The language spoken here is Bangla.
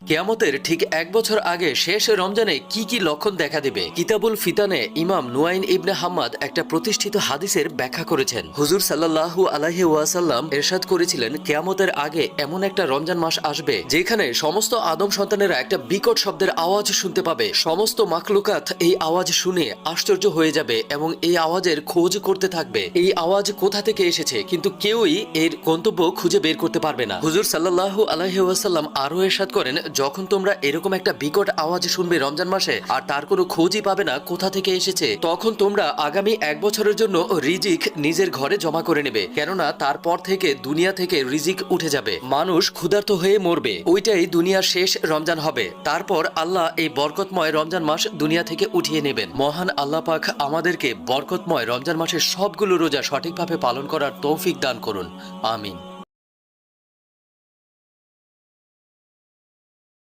কিয়ামতের ঠিক 1 বছর আগে শেষ রমজানে কি কি লক্ষণ দেখা দিবে? কিতাবুল ফিতানে ইমাম নুয়াইন ইবনে হাম্মাদ একটা প্রতিষ্ঠিত হাদিসের ব্যাখ্যা করেছেন। হুজুর সাল্লাল্লাহু আলাইহি ওয়াসাল্লাম ইরশাদ করেছিলেন, কিয়ামতের আগে এমন একটা রমজান মাস আসবে যেখানে সমস্ত আদম সন্তানেরা একটা বিকট শব্দের আওয়াজ শুনতে পাবে। সমস্ত মাখলুকাত এই আওয়াজ শুনে আশ্চর্য হয়ে যাবে এবং এই আওয়াজের খোঁজ করতে থাকবে, এই আওয়াজ কোথা থেকে এসেছে, কিন্তু কেউই এর গন্তব্য খুঁজে বের করতে পারবে না। হুজুর সাল্লাল্লাহু আলাইহি ওয়াসাল্লাম আরো ইরশাদ করেন, যখন তোমরা এরকম একটা বিকট আওয়াজ শুনবে রমজান মাসে আর তার কোনো খোঁজই পাবে না কোথা থেকে এসেছে, তখন তোমরা আগামী 1 বছরের জন্য রিজিক নিজের ঘরে জমা করে নেবে, কেননা তারপর থেকে দুনিয়া থেকে রিজিক উঠে যাবে, মানুষ ক্ষুধার্ত হয়ে মরবে। ওইটাই দুনিয়ার শেষ রমজান হবে। তারপর আল্লাহ এই বরকতময় রমজান মাস দুনিয়া থেকে উঠিয়ে নেবেন। মহান আল্লাহ পাক আমাদেরকে বরকতময় রমজান মাসের সবগুলো রোজা সঠিকভাবে পালন করার তৌফিক দান করুন। আমিন।